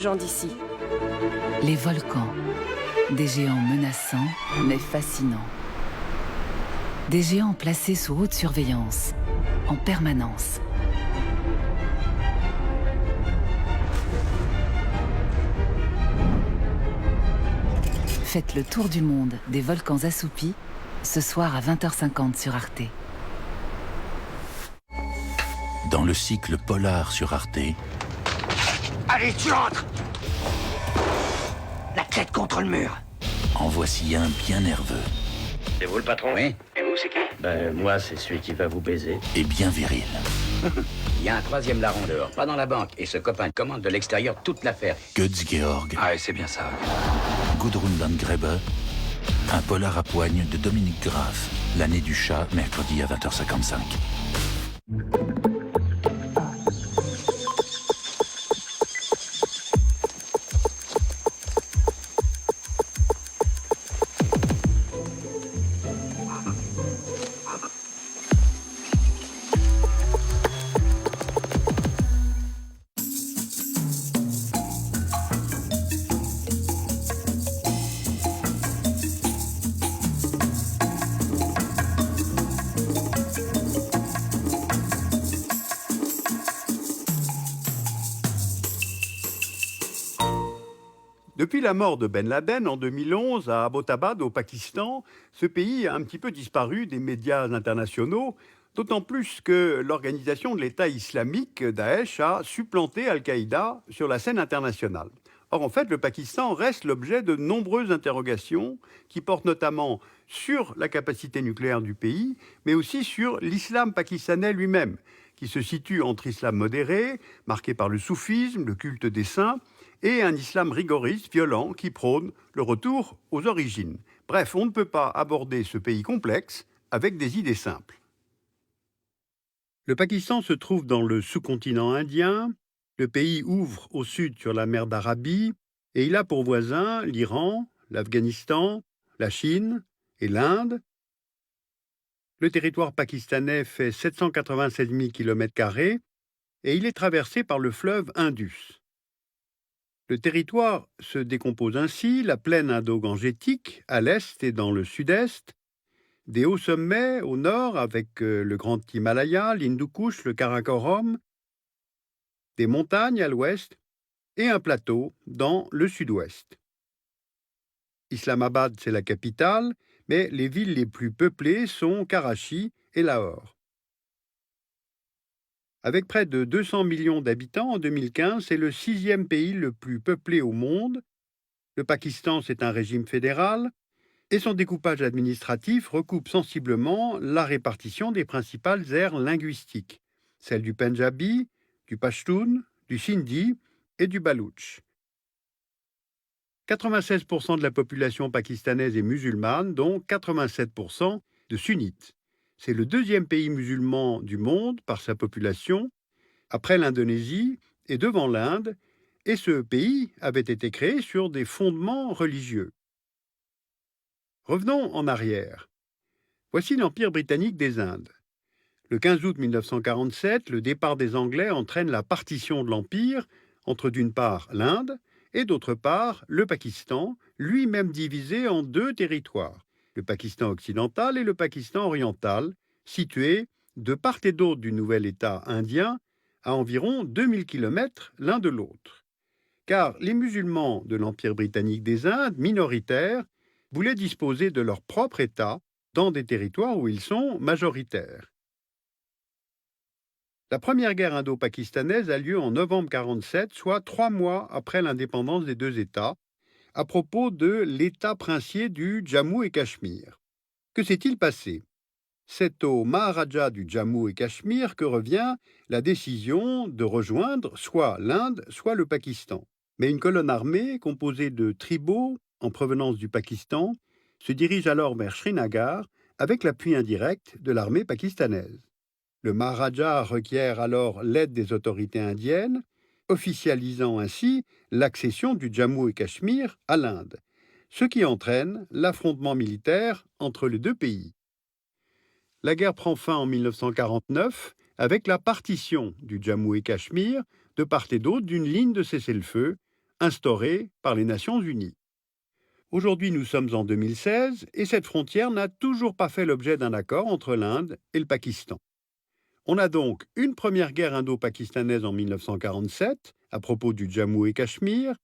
gens d'ici. Les volcans, des géants menaçants mais fascinants. Des géants placés sous haute surveillance, en permanence. Faites le tour du monde des volcans assoupis, ce soir à 20h50 sur Arte. Dans le cycle polar sur Arte, Allez, tu rentres! La tête contre le mur. en voici un bien nerveux C'est vous le patron? Oui. Et vous, c'est qui? Ben, moi, c'est celui qui va vous baiser. et bien viril. Il y a un troisième larron dehors, pas dans la banque. Et ce copain commande de l'extérieur toute l'affaire. Götz Georg, Ah, c'est bien ça. Gudrun Landgrebe, un polar à poigne de Dominique Graff, l'année du chat, mercredi à 20h55. Depuis la mort de Ben Laden en 2011 à Abbottabad au Pakistan, ce pays a un petit peu disparu des médias internationaux, d'autant plus que l'organisation de l'État islamique, Daesh, a supplanté Al-Qaïda sur la scène internationale. Or, en fait, le Pakistan reste l'objet de nombreuses interrogations qui portent notamment sur la capacité nucléaire du pays, mais aussi sur l'islam pakistanais lui-même, qui se situe entre islam modéré, marqué par le soufisme, le culte des saints, et un islam rigoriste, violent, qui prône le retour aux origines. Bref, on ne peut pas aborder ce pays complexe avec des idées simples. Le Pakistan se trouve dans le sous-continent indien. Le pays ouvre au sud sur la mer d'Arabie et il a pour voisins l'Iran, l'Afghanistan, la Chine et l'Inde. Le territoire pakistanais fait 787 000 km² et il est traversé par le fleuve Indus. Le territoire se décompose ainsi, la plaine indo-gangetique à l'est et dans le sud-est, des hauts sommets au nord avec le Grand Himalaya, l'Hindu Kush, le Karakoram, des montagnes à l'ouest et un plateau dans le sud-ouest. Islamabad, c'est la capitale, mais les villes les plus peuplées sont Karachi et Lahore. Avec près de 200 millions d'habitants en 2015, c'est le 6e pays le plus peuplé au monde. Le Pakistan, c'est un régime fédéral et son découpage administratif recoupe sensiblement la répartition des principales aires linguistiques, celles du Pendjabi, du Pashtun, du Sindhi et du Baloutche. 96% de la population pakistanaise est musulmane, dont 87% de sunnites. C'est le 2e pays musulman du monde par sa population, après l'Indonésie et devant l'Inde, et ce pays avait été créé sur des fondements religieux. Revenons en arrière. Voici l'Empire britannique des Indes. Le 15 août 1947, le départ des Anglais entraîne la partition de l'Empire entre d'une part l'Inde et d'autre part le Pakistan, lui-même divisé en 2 territoires, le Pakistan occidental et le Pakistan oriental, situés de part et d'autre du nouvel État indien, à environ 2000 km l'un de l'autre. Car les musulmans de l'Empire britannique des Indes, minoritaires, voulaient disposer de leur propre État dans des territoires où ils sont majoritaires. La première guerre indo-pakistanaise a lieu en novembre 1947, soit 3 mois après l'indépendance des 2 États, à propos de l'État princier du Jammu et Cachemire. Que s'est-il passé? C'est au Maharaja du Jammu et Cachemire que revient la décision de rejoindre soit l'Inde, soit le Pakistan. Mais une colonne armée, composée de tribaux en provenance du Pakistan, se dirige alors vers Srinagar avec l'appui indirect de l'armée pakistanaise. Le Maharaja requiert alors l'aide des autorités indiennes, officialisant ainsi l'accession du Jammu et Cachemire à l'Inde, ce qui entraîne l'affrontement militaire entre les 2 pays. La guerre prend fin en 1949 avec la partition du Jammu et Cachemire de part et d'autre d'une ligne de cessez-le-feu instaurée par les Nations Unies. Aujourd'hui, nous sommes en 2016 et cette frontière n'a toujours pas fait l'objet d'un accord entre l'Inde et le Pakistan. On a donc une première guerre indo-pakistanaise en 1947 à propos du Jammu et Cachemire,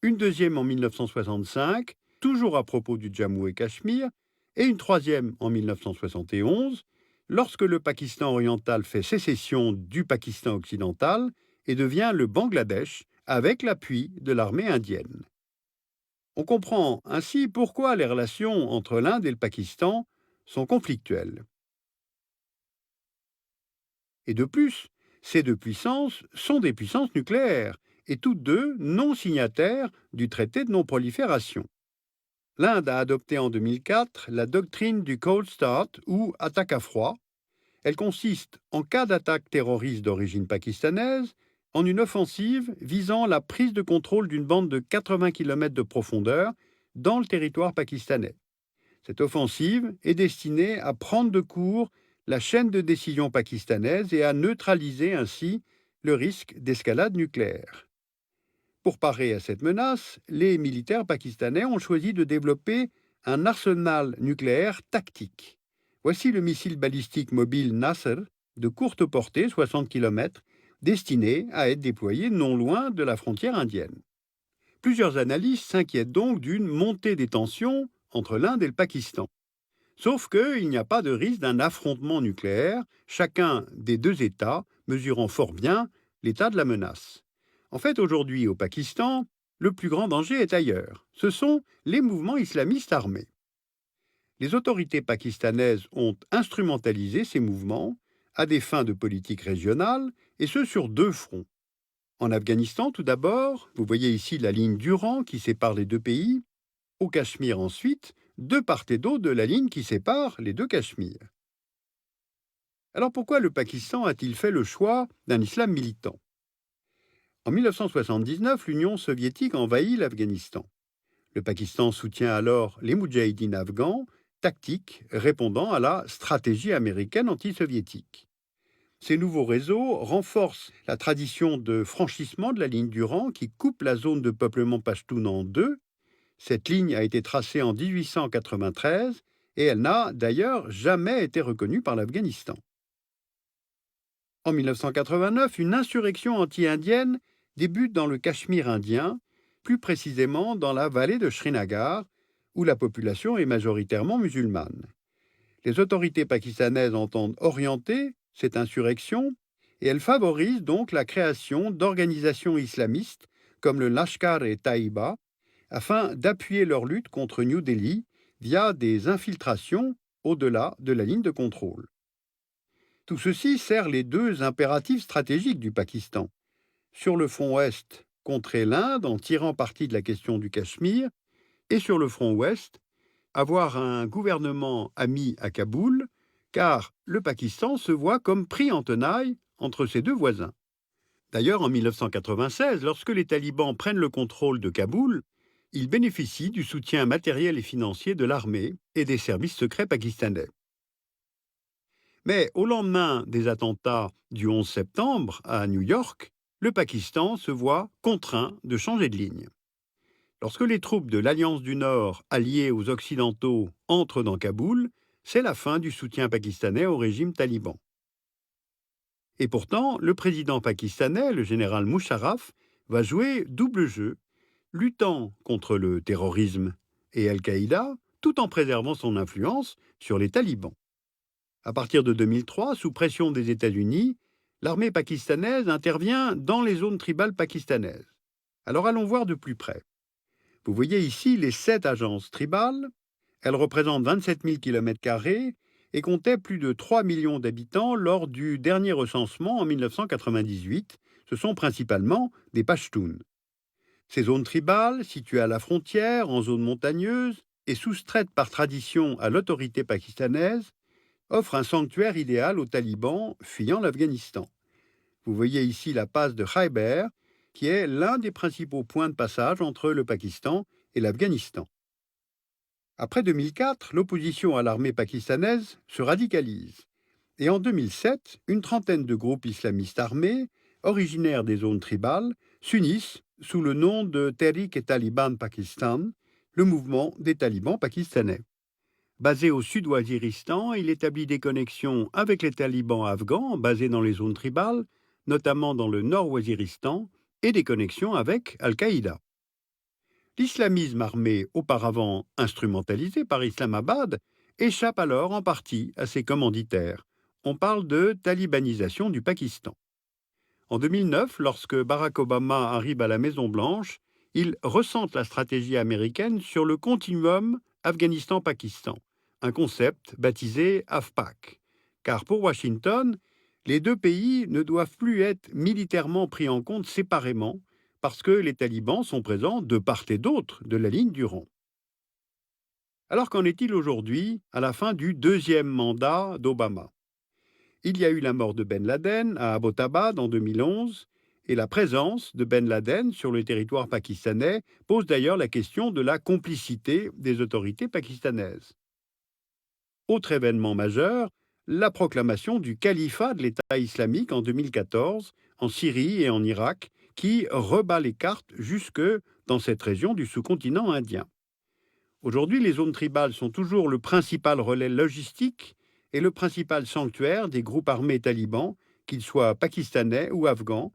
une deuxième en 1965, toujours à propos du Jammu et Cachemire, et une troisième en 1971, lorsque le Pakistan oriental fait sécession du Pakistan occidental et devient le Bangladesh avec l'appui de l'armée indienne. On comprend ainsi pourquoi les relations entre l'Inde et le Pakistan sont conflictuelles. Et de plus, ces deux puissances sont des puissances nucléaires, et toutes deux non signataires du traité de non-prolifération. L'Inde a adopté en 2004 la doctrine du Cold Start ou attaque à froid. Elle consiste, en cas d'attaque terroriste d'origine pakistanaise, en une offensive visant la prise de contrôle d'une bande de 80 km de profondeur dans le territoire pakistanais. Cette offensive est destinée à prendre de court la chaîne de décision pakistanaise et à neutraliser ainsi le risque d'escalade nucléaire. Pour parer à cette menace, les militaires pakistanais ont choisi de développer un arsenal nucléaire tactique. Voici le missile balistique mobile Nasr, de courte portée, 60 km, destiné à être déployé non loin de la frontière indienne. Plusieurs analystes s'inquiètent donc d'une montée des tensions entre l'Inde et le Pakistan. Sauf qu'il n'y a pas de risque d'un affrontement nucléaire, chacun des deux États mesurant fort bien l'état de la menace. En fait, aujourd'hui, au Pakistan, le plus grand danger est ailleurs. Ce sont les mouvements islamistes armés. Les autorités pakistanaises ont instrumentalisé ces mouvements à des fins de politique régionale, et ce sur deux fronts. En Afghanistan, tout d'abord, vous voyez ici la ligne Durand qui sépare les deux pays, au Cachemire ensuite, de part et d'autre de la ligne qui sépare les deux Cachemires. Alors pourquoi le Pakistan a-t-il fait le choix d'un islam militant ? En 1979, l'Union soviétique envahit l'Afghanistan. Le Pakistan soutient alors les moudjahidines afghans, tactique répondant à la stratégie américaine anti-soviétique. Ces nouveaux réseaux renforcent la tradition de franchissement de la ligne Durand qui coupe la zone de peuplement pachtoun en deux. Cette ligne a été tracée en 1893 et elle n'a d'ailleurs jamais été reconnue par l'Afghanistan. En 1989, une insurrection anti-indienne débute dans le Cachemire indien, plus précisément dans la vallée de Srinagar, où la population est majoritairement musulmane. Les autorités pakistanaises entendent orienter cette insurrection et elles favorisent donc la création d'organisations islamistes comme le Lashkar-e-Taiba afin d'appuyer leur lutte contre New Delhi via des infiltrations au-delà de la ligne de contrôle. Tout ceci sert les deux impératifs stratégiques du Pakistan. Sur le front ouest, contrer l'Inde en tirant parti de la question du Cachemire, et sur le front ouest, avoir un gouvernement ami à Kaboul, car le Pakistan se voit comme pris en tenaille entre ses deux voisins. D'ailleurs, en 1996, lorsque les talibans prennent le contrôle de Kaboul, ils bénéficient du soutien matériel et financier de l'armée et des services secrets pakistanais. Mais au lendemain des attentats du 11 septembre à New York, le Pakistan se voit contraint de changer de ligne. Lorsque les troupes de l'Alliance du Nord, alliées aux Occidentaux, entrent dans Kaboul, c'est la fin du soutien pakistanais au régime taliban. Et pourtant, le président pakistanais, le général Musharraf, va jouer double jeu, luttant contre le terrorisme et Al-Qaïda, tout en préservant son influence sur les talibans. À partir de 2003, sous pression des États-Unis, l'armée pakistanaise intervient dans les zones tribales pakistanaises. Alors allons voir de plus près. Vous voyez ici les 7 agences tribales. Elles représentent 27 000 km² et comptaient plus de 3 millions d'habitants lors du dernier recensement en 1998. Ce sont principalement des Pashtuns. Ces zones tribales, situées à la frontière, en zone montagneuse, et soustraites par tradition à l'autorité pakistanaise, offrent un sanctuaire idéal aux talibans fuyant l'Afghanistan. Vous voyez ici la passe de Khyber, qui est l'un des principaux points de passage entre le Pakistan et l'Afghanistan. Après 2004, l'opposition à l'armée pakistanaise se radicalise. Et en 2007, une trentaine de groupes islamistes armés, originaires des zones tribales, s'unissent sous le nom de Tehrik-e-Taliban Pakistan, le mouvement des talibans pakistanais. Basé au sud-Waziristan, il établit des connexions avec les talibans afghans basés dans les zones tribales, notamment dans le nord-Waziristan, et des connexions avec Al-Qaïda. L'islamisme armé, auparavant instrumentalisé par Islamabad, échappe alors en partie à ses commanditaires. On parle de talibanisation du Pakistan. En 2009, lorsque Barack Obama arrive à la Maison-Blanche, il recentre la stratégie américaine sur le continuum Afghanistan-Pakistan, un concept baptisé AFPAC. Car pour Washington, les deux pays ne doivent plus être militairement pris en compte séparément parce que les talibans sont présents de part et d'autre de la ligne du rang. Alors qu'en est-il aujourd'hui, à la fin du deuxième mandat d'Obama ? Il y a eu la mort de Ben Laden à Abbottabad en 2011, et la présence de Ben Laden sur le territoire pakistanais pose d'ailleurs la question de la complicité des autorités pakistanaises. Autre événement majeur, la proclamation du califat de l'État islamique en 2014, en Syrie et en Irak, qui rebat les cartes jusque dans cette région du sous-continent indien. Aujourd'hui, les zones tribales sont toujours le principal relais logistique et le principal sanctuaire des groupes armés talibans, qu'ils soient pakistanais ou afghans.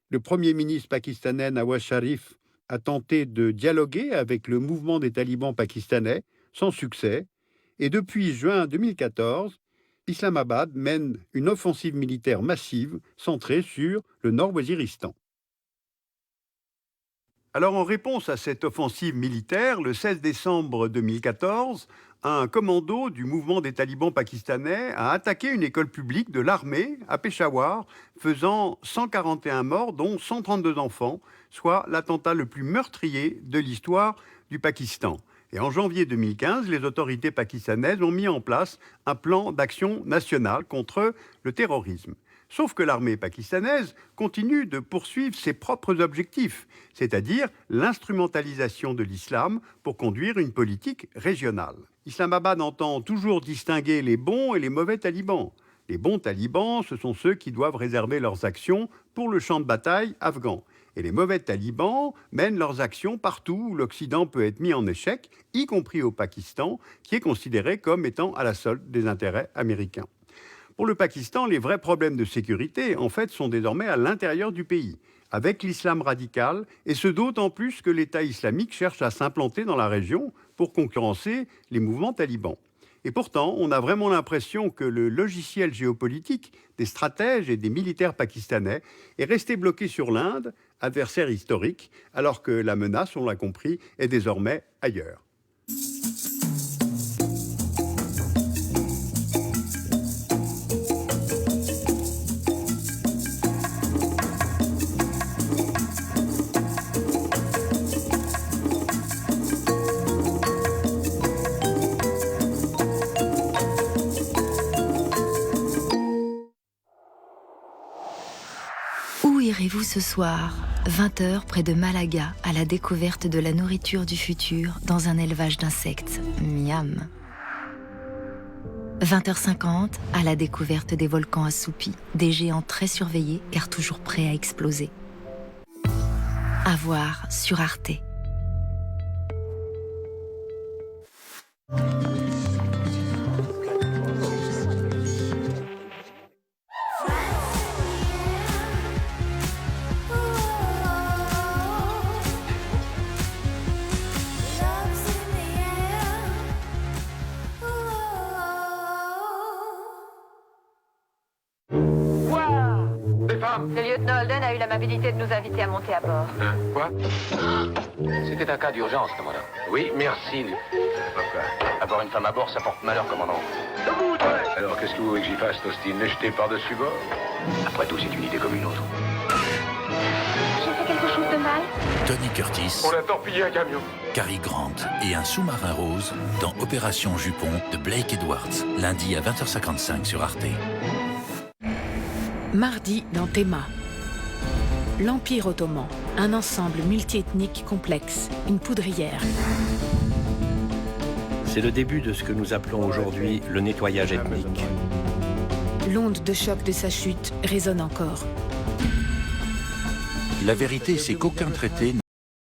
Le Premier ministre pakistanais Nawaz Sharif a tenté de dialoguer avec le mouvement des talibans pakistanais, sans succès, et depuis juin 2014, Islamabad mène une offensive militaire massive centrée sur le nord-Waziristan. Alors, en réponse à cette offensive militaire, le 16 décembre 2014, un commando du mouvement des talibans pakistanais a attaqué une école publique de l'armée à Peshawar, faisant 141 morts, dont 132 enfants, soit l'attentat le plus meurtrier de l'histoire du Pakistan. Et en janvier 2015, les autorités pakistanaises ont mis en place un plan d'action national contre le terrorisme. Sauf que l'armée pakistanaise continue de poursuivre ses propres objectifs, c'est-à-dire l'instrumentalisation de l'islam pour conduire une politique régionale. Islamabad entend toujours distinguer les bons et les mauvais talibans. Les bons talibans, ce sont ceux qui doivent réserver leurs actions pour le champ de bataille afghan. Et les mauvais talibans mènent leurs actions partout où l'Occident peut être mis en échec, y compris au Pakistan, qui est considéré comme étant à la solde des intérêts américains. Pour le Pakistan, les vrais problèmes de sécurité, en fait, sont désormais à l'intérieur du pays, avec l'islam radical, et ce d'autant plus que l'État islamique cherche à s'implanter dans la région pour concurrencer les mouvements talibans. Et pourtant, on a vraiment l'impression que le logiciel géopolitique des stratèges et des militaires pakistanais est resté bloqué sur l'Inde, adversaire historique, alors que la menace, on l'a compris, est désormais ailleurs. Où irez-vous ce soir, 20h près de Malaga, à la découverte de la nourriture du futur dans un élevage d'insectes. Miam. 20h50, à la découverte des volcans assoupis, des géants très surveillés car toujours prêts à exploser. À voir sur Arte. Le lieutenant Holden a eu l'amabilité de nous inviter à monter à bord. Quoi? C'était un cas d'urgence, commandant. Oui, merci. Pourquoi? Avoir une femme à bord, ça porte malheur, commandant. Alors, qu'est-ce que vous voulez que j'y fasse, Austin? Les jeter par-dessus bord? Après tout, c'est une idée comme une autre. J'ai fait quelque chose de mal? Tony Curtis, On a torpillé un camion. Cary Grant et un sous-marin rose dans Opération Jupon de Blake Edwards, lundi à 20h55 sur Arte. Mardi dans Théma. L'Empire ottoman, un ensemble multiethnique complexe, une poudrière. C'est le début de ce que nous appelons aujourd'hui le nettoyage ethnique. L'onde de choc de sa chute résonne encore. La vérité, c'est qu'aucun traité